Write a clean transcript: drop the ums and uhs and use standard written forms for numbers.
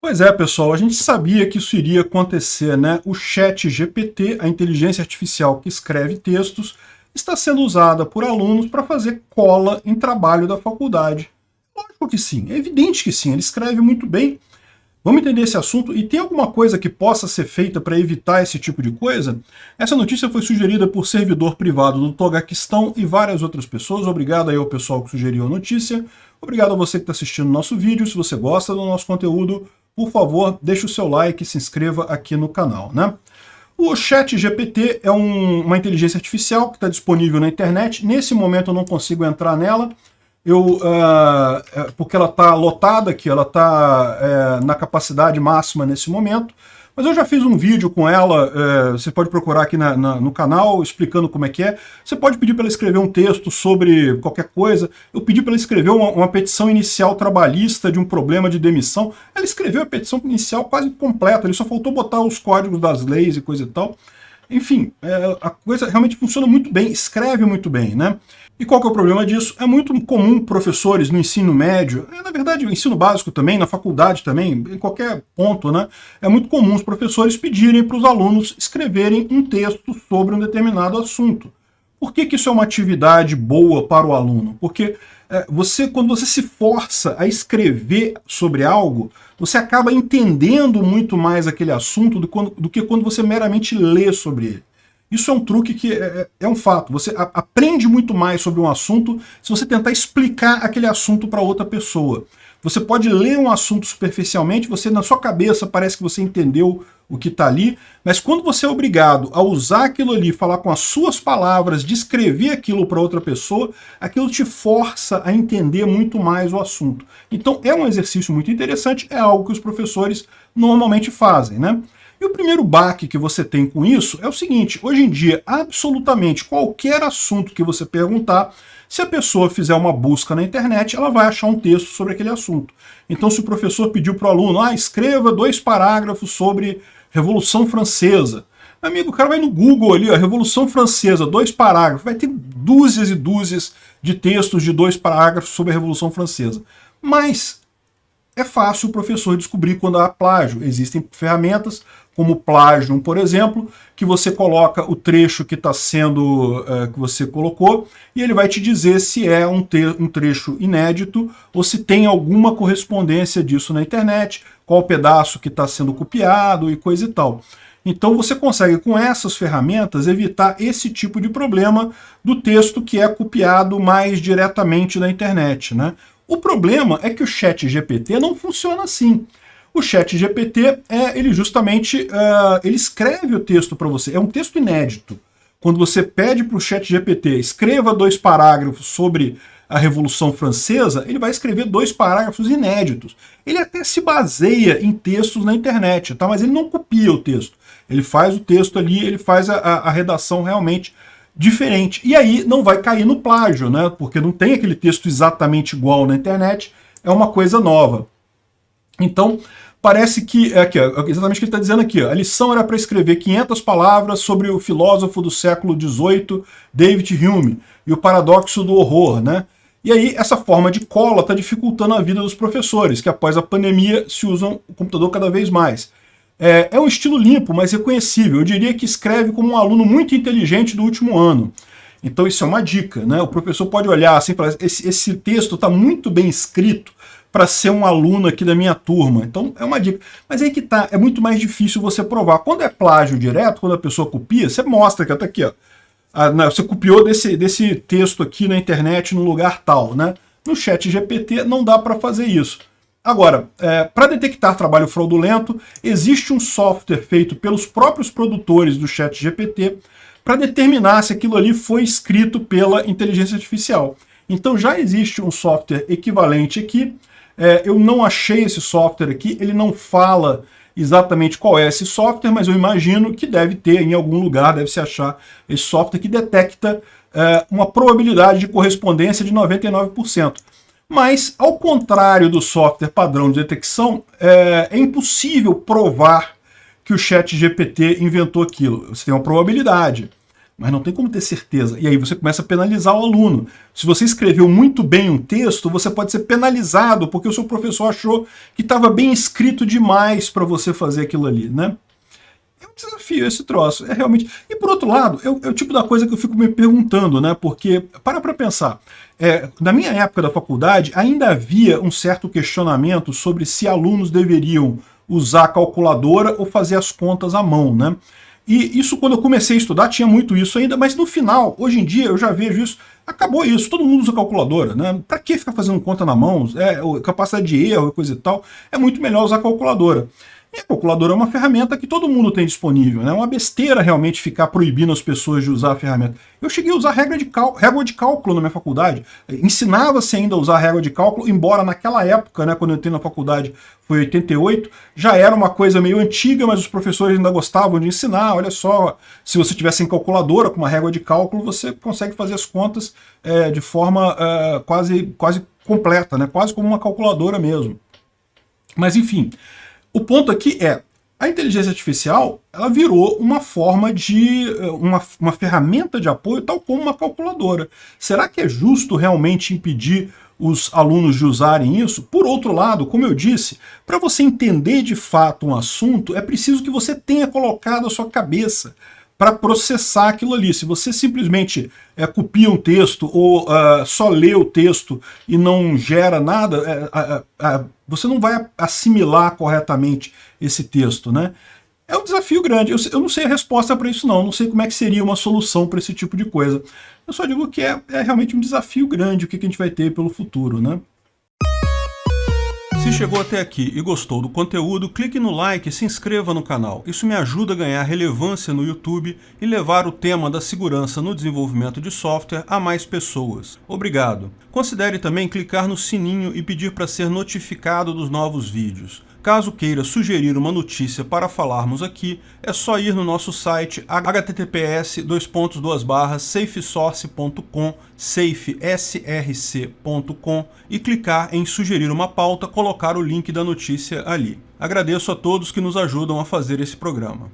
Pois é, pessoal, a gente sabia que isso iria acontecer, né? O ChatGPT, a inteligência artificial que escreve textos, está sendo usada por alunos para fazer cola em trabalho da faculdade. Lógico que sim, é evidente que sim, ele escreve muito bem. Vamos entender esse assunto e tem alguma coisa que possa ser feita para evitar esse tipo de coisa? Essa notícia foi sugerida por servidor privado do Togaquistão e várias outras pessoas. Obrigado aí ao pessoal que sugeriu a notícia. Obrigado a você que está assistindo o nosso vídeo. Se você gosta do nosso conteúdo, por favor, deixe o seu like e se inscreva aqui no canal, né? O ChatGPT é uma inteligência artificial que está disponível na internet. Nesse momento eu não consigo entrar nela, porque ela está lotada aqui, ela está na capacidade máxima nesse momento. Mas eu já fiz um vídeo com ela, você pode procurar aqui no canal, explicando como é que é. Você pode pedir para ela escrever um texto sobre qualquer coisa. Eu pedi para ela escrever uma petição inicial trabalhista de um problema de demissão. Ela escreveu a petição inicial quase completa, ele só faltou botar os códigos das leis e coisa e tal. Enfim, a coisa realmente funciona muito bem, escreve muito bem, né? E qual que é o problema disso? É muito comum professores no ensino médio, na verdade o ensino básico também, na faculdade também, em qualquer ponto, né? É muito comum os professores pedirem para os alunos escreverem um texto sobre um determinado assunto. Por que isso é uma atividade boa para o aluno? Porque quando você se força a escrever sobre algo, você acaba entendendo muito mais aquele assunto do que quando você meramente lê sobre ele. Isso é um truque que é um fato. Você aprende muito mais sobre um assunto se você tentar explicar aquele assunto para outra pessoa. Você pode ler um assunto superficialmente, você na sua cabeça parece que você entendeu o que está ali, mas quando você é obrigado a usar aquilo ali, falar com as suas palavras, descrever aquilo para outra pessoa, aquilo te força a entender muito mais o assunto. Então é um exercício muito interessante, é algo que os professores normalmente fazem, né? E o primeiro baque que você tem com isso é o seguinte: hoje em dia, absolutamente qualquer assunto que você perguntar, se a pessoa fizer uma busca na internet, ela vai achar um texto sobre aquele assunto. Então, se o professor pediu para o aluno, escreva 2 parágrafos sobre Revolução Francesa. Amigo, o cara vai no Google ali, a Revolução Francesa, 2 parágrafos, vai ter dúzias e dúzias de textos de 2 parágrafos sobre a Revolução Francesa. Mas é fácil o professor descobrir quando há plágio. Existem ferramentas como o Plagium, por exemplo, que você coloca o trecho que está sendo, que você colocou, e ele vai te dizer se é um trecho inédito ou se tem alguma correspondência disso na internet, qual pedaço que está sendo copiado e coisa e tal. Então você consegue, com essas ferramentas, evitar esse tipo de problema do texto que é copiado mais diretamente na internet, né? O problema é que o ChatGPT não funciona assim. O ChatGPT, ele justamente ele escreve o texto para você. É um texto inédito. Quando você pede para o ChatGPT escreva 2 parágrafos sobre a Revolução Francesa, ele vai escrever 2 parágrafos inéditos. Ele até se baseia em textos na internet, tá? Mas ele não copia o texto. Ele faz o texto ali, ele faz a redação realmente diferente. E aí não vai cair no plágio, né? Porque não tem aquele texto exatamente igual na internet, é uma coisa nova. Então, parece que, exatamente o que ele está dizendo aqui, a lição era para escrever 500 palavras sobre o filósofo do século XVIII, David Hume, e o paradoxo do horror, né? E aí, essa forma de cola está dificultando a vida dos professores, que após a pandemia se usam o computador cada vez mais. É um estilo limpo, mas reconhecível. Eu diria que escreve como um aluno muito inteligente do último ano. Então isso é uma dica, né? O professor pode olhar assim, falar, esse texto está muito bem escrito para ser um aluno aqui da minha turma. Então é uma dica. Mas aí que tá, é muito mais difícil você provar. Quando é plágio direto, quando a pessoa copia, você mostra que tá aqui, ó. Você copiou desse texto aqui na internet no lugar tal, né? No ChatGPT não dá para fazer isso. Agora, para detectar trabalho fraudulento, existe um software feito pelos próprios produtores do ChatGPT para determinar se aquilo ali foi escrito pela inteligência artificial. Então já existe um software equivalente aqui. Eu não achei esse software aqui, ele não fala exatamente qual é esse software, mas eu imagino que deve ter em algum lugar, deve se achar esse software que detecta uma probabilidade de correspondência de 99%. Mas, ao contrário do software padrão de detecção, é impossível provar que o ChatGPT inventou aquilo. Você tem uma probabilidade. mas não tem como ter certeza. E aí você começa a penalizar o aluno. Se você escreveu muito bem um texto, você pode ser penalizado porque o seu professor achou que estava bem escrito demais para você fazer aquilo ali, né? É um desafio esse troço, é realmente... E por outro lado, é o tipo da coisa que eu fico me perguntando, né? Porque, para pensar, na minha época da faculdade, ainda havia um certo questionamento sobre se alunos deveriam usar calculadora ou fazer as contas à mão, né? E isso, quando eu comecei a estudar, tinha muito isso ainda, mas no final, hoje em dia, eu já vejo isso, acabou isso, todo mundo usa calculadora, né? Pra que ficar fazendo conta na mão? Capacidade de erro e coisa e tal, é muito melhor usar calculadora. E a calculadora é uma ferramenta que todo mundo tem disponível, né? É uma besteira realmente ficar proibindo as pessoas de usar a ferramenta. Eu cheguei a usar régua de cálculo na minha faculdade. Ensinava-se ainda a usar régua de cálculo, embora naquela época, né, quando eu entrei na faculdade, foi 88, já era uma coisa meio antiga, mas os professores ainda gostavam de ensinar. Olha só, se você tiver sem calculadora, com uma régua de cálculo, você consegue fazer as contas de forma quase completa, né? Quase como uma calculadora mesmo. Mas enfim... O ponto aqui é, a inteligência artificial, ela virou uma forma de, uma ferramenta de apoio, tal como uma calculadora. Será que é justo realmente impedir os alunos de usarem isso? Por outro lado, como eu disse, para você entender de fato um assunto, é preciso que você tenha colocado a sua cabeça para processar aquilo ali. Se você simplesmente copia um texto ou só lê o texto e não gera nada, você não vai assimilar corretamente esse texto, né? É um desafio grande. Eu não sei a resposta para isso não sei como é que seria uma solução para esse tipo de coisa. Eu só digo que é realmente um desafio grande o que a gente vai ter pelo futuro, né? Se chegou até aqui e gostou do conteúdo, clique no like e se inscreva no canal. Isso me ajuda a ganhar relevância no YouTube e levar o tema da segurança no desenvolvimento de software a mais pessoas. Obrigado. Considere também clicar no sininho e pedir para ser notificado dos novos vídeos. Caso queira sugerir uma notícia para falarmos aqui, é só ir no nosso site https://safesource.com, safesrc.com e clicar em sugerir uma pauta, colocar o link da notícia ali. Agradeço a todos que nos ajudam a fazer esse programa.